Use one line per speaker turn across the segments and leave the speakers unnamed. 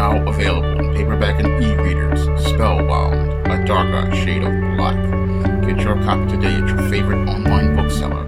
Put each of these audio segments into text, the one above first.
Now available in paperback and e-readers, Spellbound, A Darker Shade of Black. Get your copy today at your favorite online bookseller.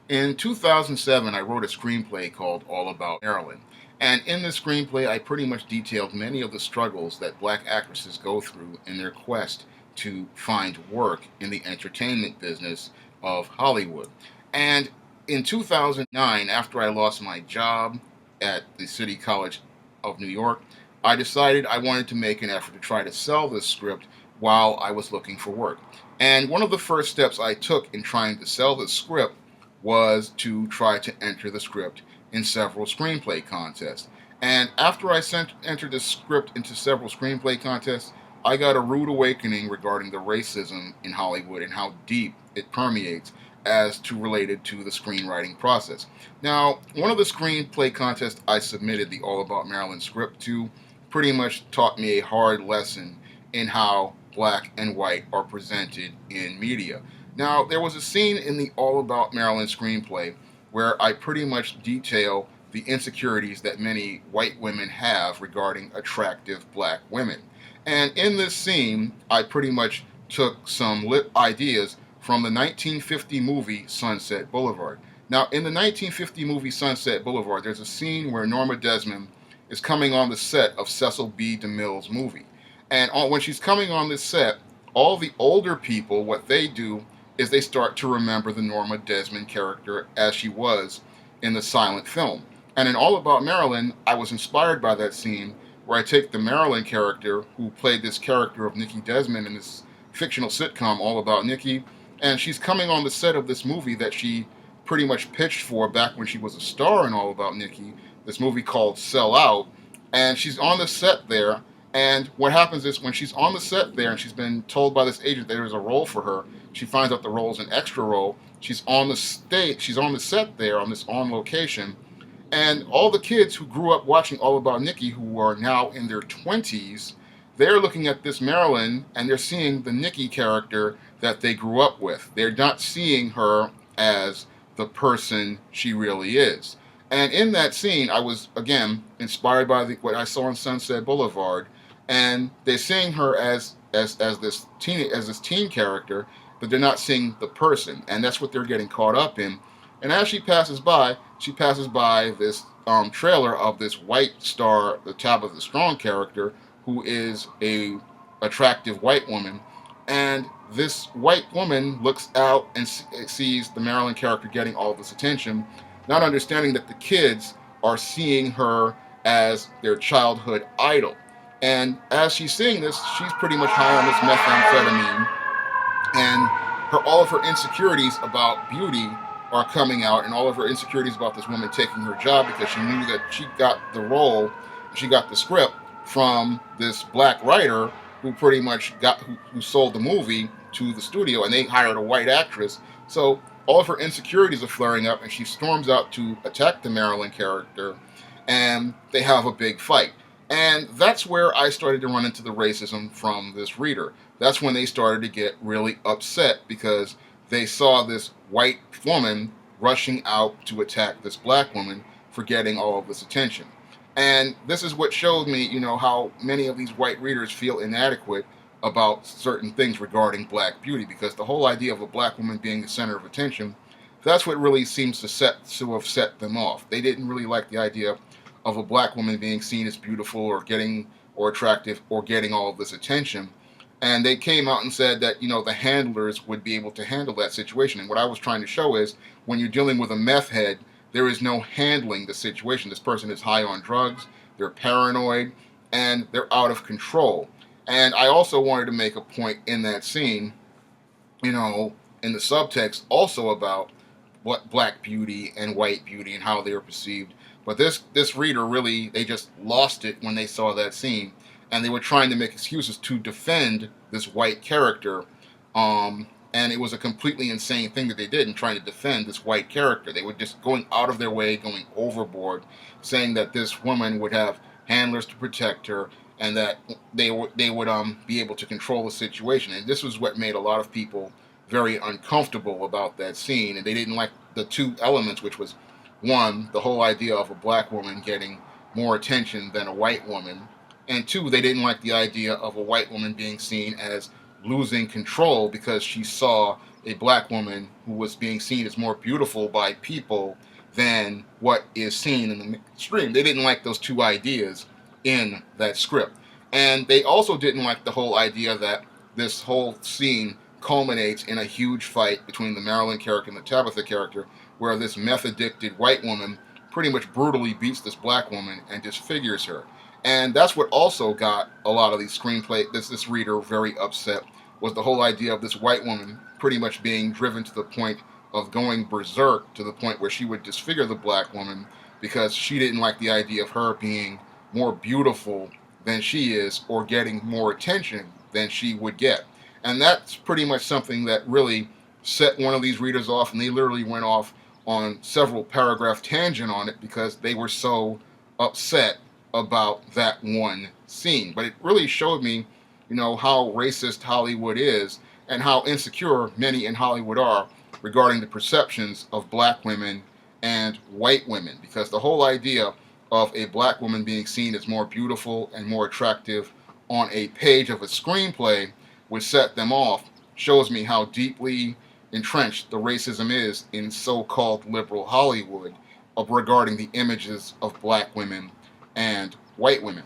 In 2007, I wrote a screenplay called All About Marilyn. And in this screenplay, I pretty much detailed many of the struggles that black actresses go through in their quest to find work in the entertainment business of Hollywood. And in 2009, after I lost my job at the City College of New York, I decided I wanted to make an effort to try to sell this script while I was looking for work. And one of the first steps I took in trying to sell this script was to try to enter the script in several screenplay contests. And after I entered the script into several screenplay contests, I got a rude awakening regarding the racism in Hollywood and how deep it permeates as to related to the screenwriting process. Now, one of the screenplay contests I submitted the All About Marilyn script to pretty much taught me a hard lesson in how black and white are presented in media. Now, there was a scene in the All About Marilyn screenplay where I pretty much detail the insecurities that many white women have regarding attractive black women. And in this scene, I pretty much took some ideas from the 1950 movie Sunset Boulevard. Now, in the 1950 movie Sunset Boulevard, there's a scene where Norma Desmond is coming on the set of Cecil B. DeMille's movie. And when she's coming on this set, all the older people, what they do is they start to remember the Norma Desmond character as she was in the silent film. And in All About Marilyn, I was inspired by that scene where I take the Marilyn character, who played this character of Nikki Desmond in this fictional sitcom All About Nikki, and she's coming on the set of this movie that she pretty much pitched for back when she was a star in All About Nikki, this movie called Sell Out, and she's on the set there. And what happens is when she's on the set there and she's been told by this agent that there's a role for her, she finds out the role is an extra role. She's on the set there on this on location, and all the kids who grew up watching All About Nikki, who are now in their 20s, they're looking at this Marilyn and they're seeing the Nikki character that they grew up with. They're not seeing her as the person she really is. And in that scene, I was, again, inspired by what I saw on Sunset Boulevard, and they're seeing her as this teen character, but they're not seeing the person, and that's what they're getting caught up in. And as she passes by this trailer of this white star, the Tabitha Strong character, who is a attractive white woman, and this white woman looks out and sees the Marilyn character getting all this attention, not understanding that the kids are seeing her as their childhood idol. And as she's seeing this, she's pretty much high on this methamphetamine, and all of her insecurities about beauty are coming out, and all of her insecurities about this woman taking her job, because she knew that she got the role, she got the script from this black writer who pretty much who sold the movie to the studio, and they hired a white actress. So all of her insecurities are flaring up, and she storms out to attack the Marilyn character, and they have a big fight. And that's where I started to run into the racism from this reader. That's when they started to get really upset because they saw this white woman rushing out to attack this black woman for getting all of this attention. And this is what showed me, how many of these white readers feel inadequate about certain things regarding black beauty, because the whole idea of a black woman being the center of attention, that's what really seems to have set them off. They didn't really like the idea of a black woman being seen as beautiful or attractive or getting all of this attention. And they came out and said that, the handlers would be able to handle that situation. And what I was trying to show is when you're dealing with a meth head, there is no handling the situation. This person is high on drugs, they're paranoid, and they're out of control. And I also wanted to make a point in that scene, in the subtext also about what black beauty and white beauty and how they are perceived. But this reader really, they just lost it when they saw that scene, and they were trying to make excuses to defend this white character, and it was a completely insane thing that they did in trying to defend this white character. They were just going out of their way, going overboard, saying that this woman would have handlers to protect her, and that they would be able to control the situation. And this was what made a lot of people very uncomfortable about that scene, and they didn't like the two elements, which was, one, the whole idea of a black woman getting more attention than a white woman, And two, they didn't like the idea of a white woman being seen as losing control because she saw a black woman who was being seen as more beautiful by people than what is seen in the stream. They didn't like those two ideas in that script. And they also didn't like the whole idea that this whole scene culminates in a huge fight between the Marilyn character and the Tabitha character, where this meth-addicted white woman pretty much brutally beats this black woman and disfigures her. And that's what also got a lot of these this reader very upset, was the whole idea of this white woman pretty much being driven to the point of going berserk, to the point where she would disfigure the black woman because she didn't like the idea of her being more beautiful than she is, or getting more attention than she would get. And that's pretty much something that really set one of these readers off, and they literally went off on several paragraph tangent on it because they were so upset about that one scene. But it really showed me, how racist Hollywood is and how insecure many in Hollywood are regarding the perceptions of black women and white women, because the whole idea of a black woman being seen as more beautiful and more attractive on a page of a screenplay would set them off shows me how deeply entrenched the racism is in so-called liberal Hollywood regarding the images of black women and white women.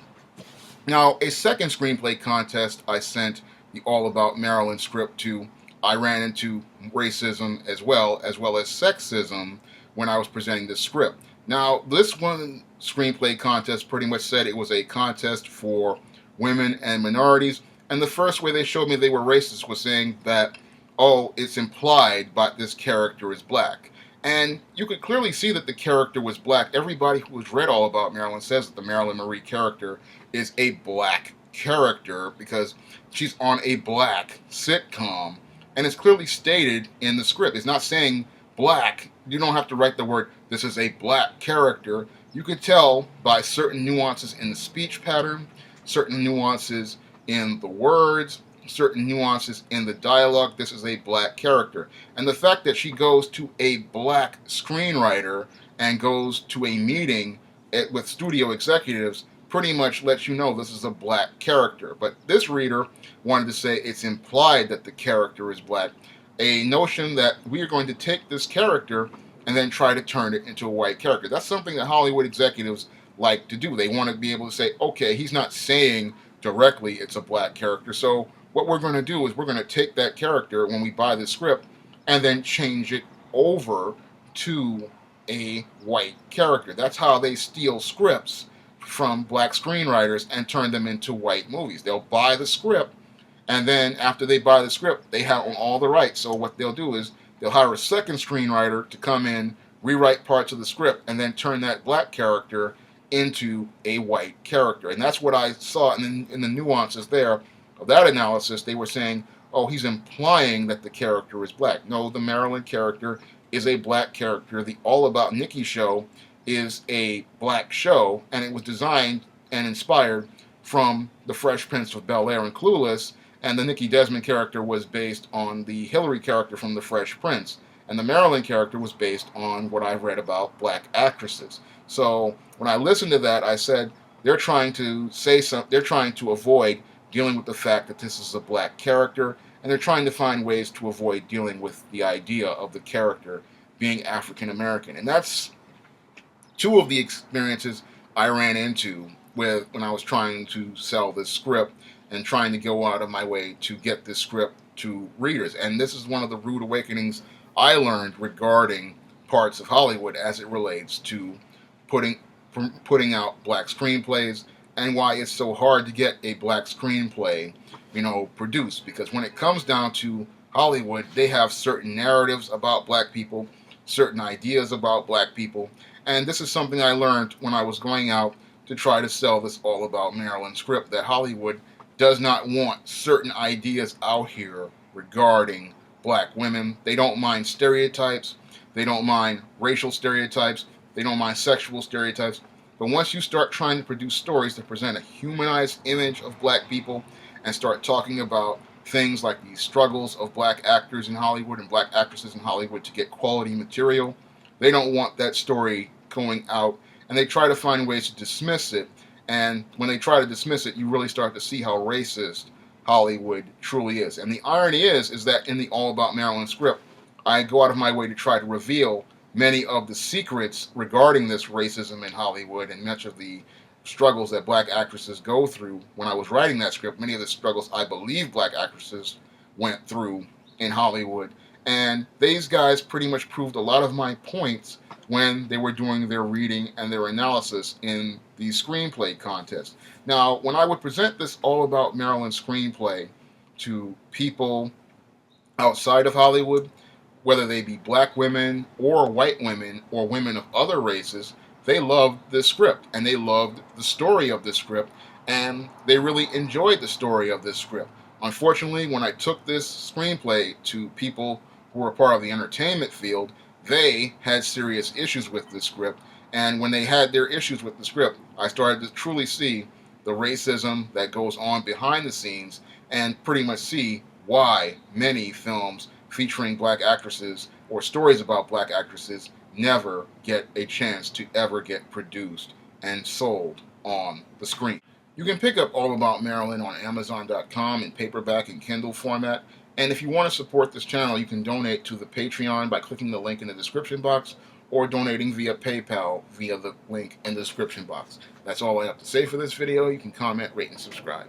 Now, a second screenplay contest I sent the All About Marilyn script to, I ran into racism as well as sexism when I was presenting this script. Now, this one screenplay contest pretty much said it was a contest for women and minorities, and the first way they showed me they were racist was saying that, oh, it's implied but this character is black. And you could clearly see that the character was black. Everybody who has read All About Marilyn says that the Marilyn Marie character is a black character because she's on a black sitcom, and it's clearly stated in the script. It's not saying black. You don't have to write the word, this is a black character. You could tell by certain nuances in the speech pattern, certain nuances in the words, certain nuances in the dialogue. This is a black character. And the fact that she goes to a black screenwriter and goes to a meeting with studio executives pretty much lets you know this is a black character. But this reader wanted to say it's implied that the character is black, a notion that we are going to take this character and then try to turn it into a white character. That's something that Hollywood executives like to do. They want to be able to say, okay, he's not saying directly it's a black character, so what we're going to do is we're going to take that character when we buy the script and then change it over to a white character. That's how they steal scripts from black screenwriters and turn them into white movies. They'll buy the script, and then after they buy the script, they have all the rights. So what they'll do is they'll hire a second screenwriter to come in, rewrite parts of the script, and then turn that black character into a white character. And that's what I saw in the nuances there of that analysis. They were saying, oh, he's implying that the character is black. No, the Marilyn character is a black character. The All About Nikki show is a black show, and it was designed and inspired from the Fresh Prince of Bel-Air and Clueless, and the Nikki Desmond character was based on the Hillary character from the Fresh Prince, and the Marilyn character was based on what I've read about black actresses. So when I listened to that, I said they're trying to say something. They're trying to avoid dealing with the fact that this is a black character, and they're trying to find ways to avoid dealing with the idea of the character being African American. And that's two of the experiences I ran into when I was trying to sell this script and trying to go out of my way to get this script to readers. And this is one of the rude awakenings I learned regarding parts of Hollywood as it relates to putting out black screenplays, and why it's so hard to get a black screenplay, produced. Because when it comes down to Hollywood, they have certain narratives about black people, certain ideas about black people, and this is something I learned when I was going out to try to sell this All About Marilyn script, that Hollywood does not want certain ideas out here regarding black women. They don't mind stereotypes, they don't mind racial stereotypes, they don't mind sexual stereotypes. But once you start trying to produce stories that present a humanized image of black people and start talking about things like the struggles of black actors in Hollywood and black actresses in Hollywood to get quality material, they don't want that story going out, and they try to find ways to dismiss it And when they try to dismiss it, you really start to see how racist Hollywood truly is. And the irony is that in the All About Marilyn script, I go out of my way to try to reveal many of the secrets regarding this racism in Hollywood and much of the struggles that black actresses go through. When I was writing that script, many of the struggles I believe black actresses went through in Hollywood. And these guys pretty much proved a lot of my points when they were doing their reading and their analysis in the screenplay contest. Now, when I would present this All About Marilyn screenplay to people outside of Hollywood, whether they be black women or white women or women of other races, they loved this script and they loved the story of this script and they really enjoyed the story of this script. Unfortunately, when I took this screenplay to people who were part of the entertainment field, they had serious issues with the script. And when they had their issues with the script, I started to truly see the racism that goes on behind the scenes and pretty much see why many films featuring black actresses or stories about black actresses never get a chance to ever get produced and sold on the screen. You can pick up All About Marilyn on Amazon.com in paperback and Kindle format. And if you want to support this channel, you can donate to the Patreon by clicking the link in the description box or donating via PayPal via the link in the description box. That's all I have to say for this video. You can comment, rate, and subscribe.